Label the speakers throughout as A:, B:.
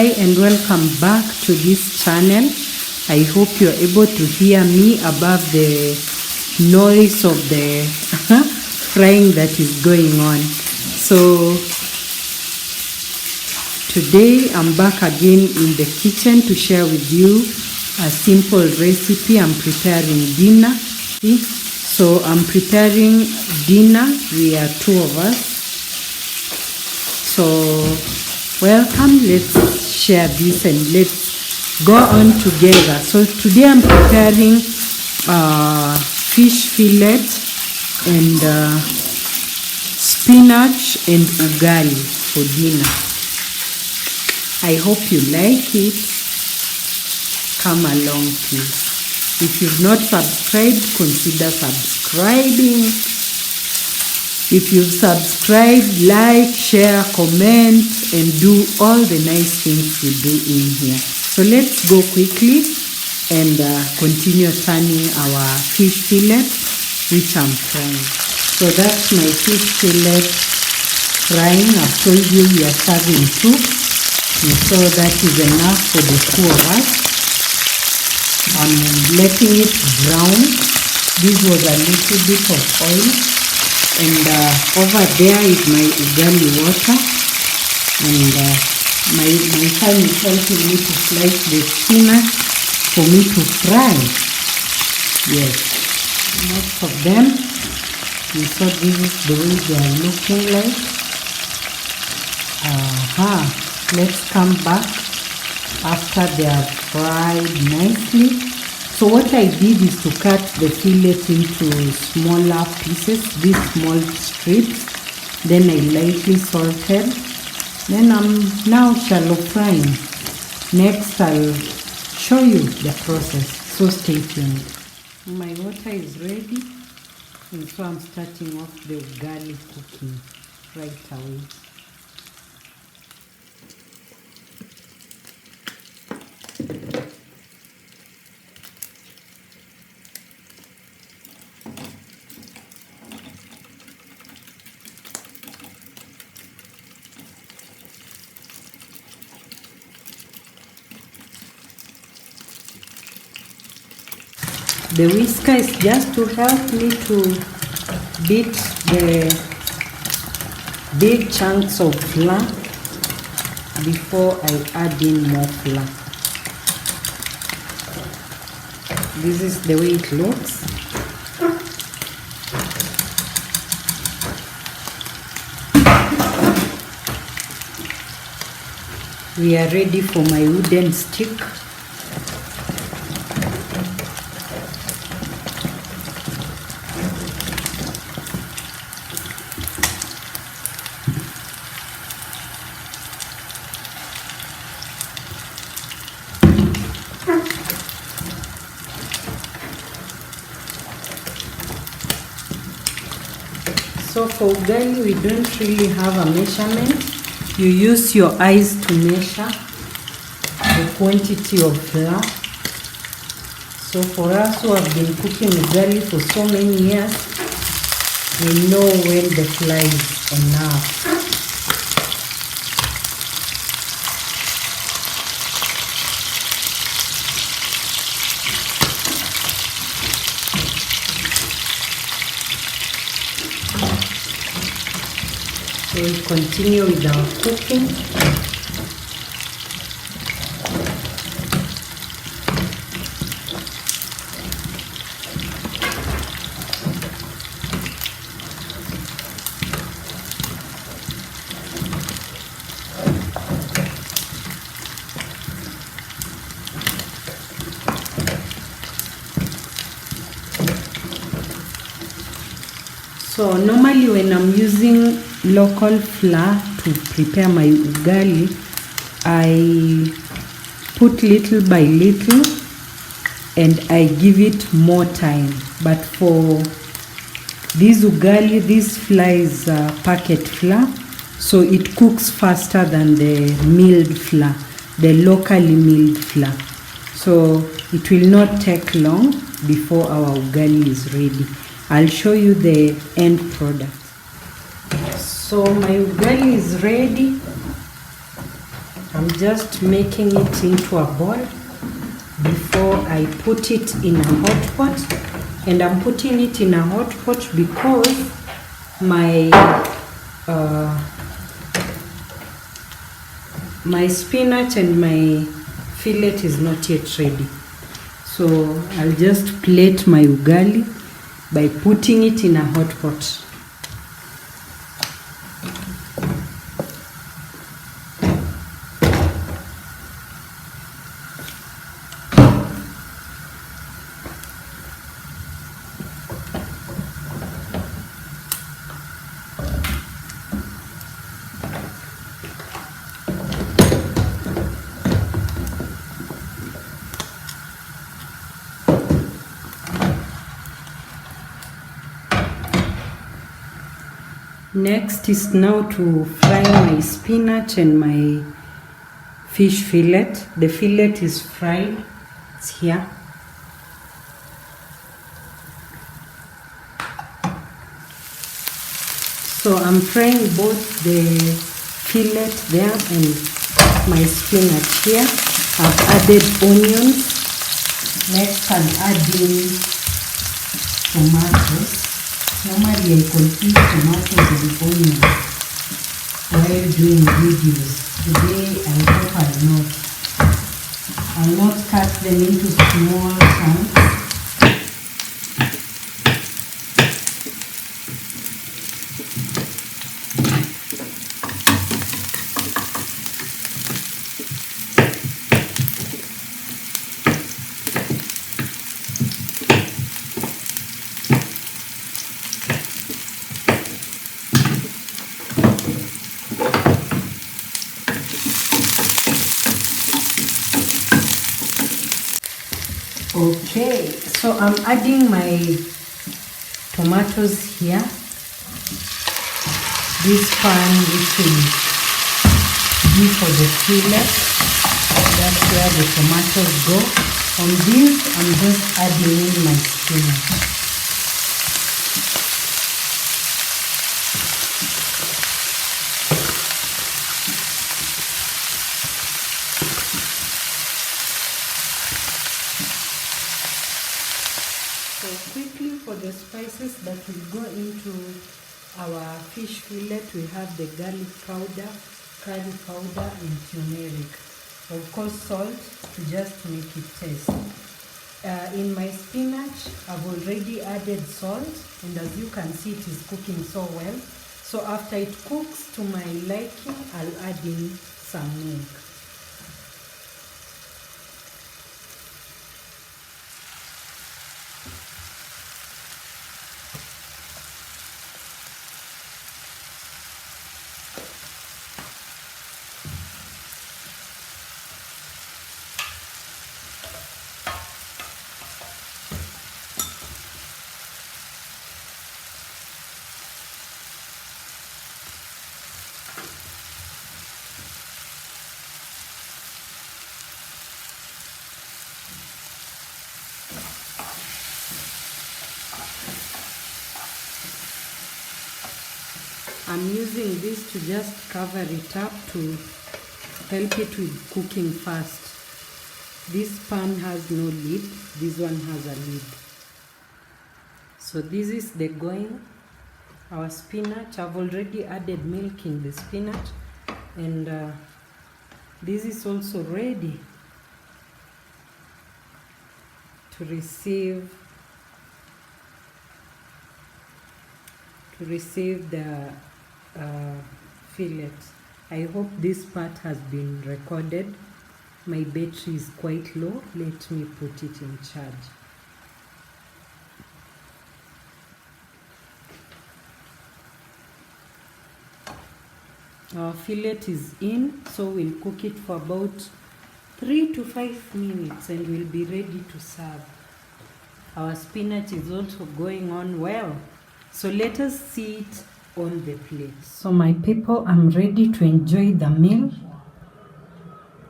A: Hi and welcome back to this channel. I hope you're able to hear me above the noise of the frying that is going on. So today I'm back again in the kitchen to share with you a simple recipe. I'm preparing dinner. So I'm preparing dinner. We are two of us. So welcome, let's share this and let's go on together. So today I'm preparing fish fillet and spinach and ugali for dinner. I hope you like it. Come along please. If you've not subscribed, consider subscribing. If you've subscribed, like, share, comment, and do all the nice things you do in here. So let's go quickly and continue turning our fish fillet, which I'm frying. So that's my fish fillet frying. I've told you we are serving two. And so that is enough for the two of us. I'm letting it brown. This was a little bit of oil. And over there is my ugali water, and my son is helping me to slice the spinach for me to fry. Yes, most of them. And so this is the way they are looking like. Let's come back after they are fried nicely. So what I did is to cut the fillet into smaller pieces, these small strips. Then I lightly salted. Then I'm now shallow frying. Next I'll show you the process, so stay tuned. My water is ready, and so I'm starting off the ugali cooking right away. The whisker is just to help me to beat the big chunks of flour before I add in more flour. This is the way it looks. We are ready for my wooden stick. So for ugali, we don't really have a measurement. You use your eyes to measure the quantity of flour. So for us who have been cooking ugali for so many years, we know when the flour is enough. So we continue with our cooking. So normally when I'm using local flour to prepare my ugali, I put little by little and I give it more time. But for this ugali, this flour is packet flour, so it cooks faster than the milled flour, the locally milled flour. So it will not take long before our ugali is ready. I'll show you the end product. So my ugali is ready. I'm just making it into a ball before I put it in a hot pot. And I'm putting it in a hot pot because my my spinach and my fillet is not yet ready. So I'll just plate my ugali by putting it in a hot pot. Next is now to fry my spinach and my fish fillet. The fillet is fried. It's here. So I'm frying both the fillet there and my spinach here. I've added onions. Next I'm adding tomatoes. Normally I confuse tomatoes with onions while doing videos. Today I hope I'll not cut them into small chunks. Okay, so I'm adding my tomatoes here. This pan which will be for the fillet. That's where the tomatoes go. On this, I'm just adding in my spinach. So quickly for the spices that will go into our fish fillet, we have the garlic powder, curry powder and turmeric. Of course salt to just make it taste. In my spinach, I've already added salt, and as you can see it is cooking so well. So after it cooks to my liking, I'll add in some milk. I'm using this to just cover it up to help it with cooking fast. This pan has no lid, this one has a lid. So this is the going, our spinach. I've already added milk in the spinach, and this is also ready to receive the fillet. I hope this part has been recorded. My battery is quite low. Let me put it in charge. Our fillet is in, so we'll cook it for about 3 to 5 minutes and we'll be ready to serve. Our spinach is also going on well. So let us see it on the plate. So my people, I'm ready to enjoy the meal.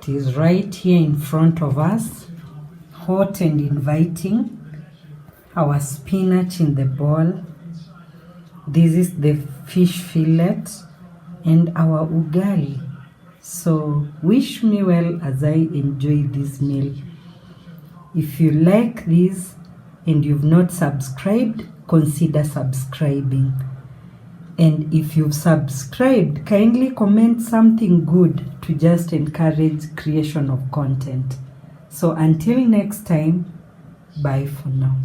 A: It is right here in front of us, hot and inviting. Our spinach in the bowl. This is the fish fillet and our ugali. So wish me well as I enjoy this meal. If you like this and you've not subscribed, consider subscribing. And if you've subscribed, kindly comment something good to just encourage creation of content. So until next time, bye for now.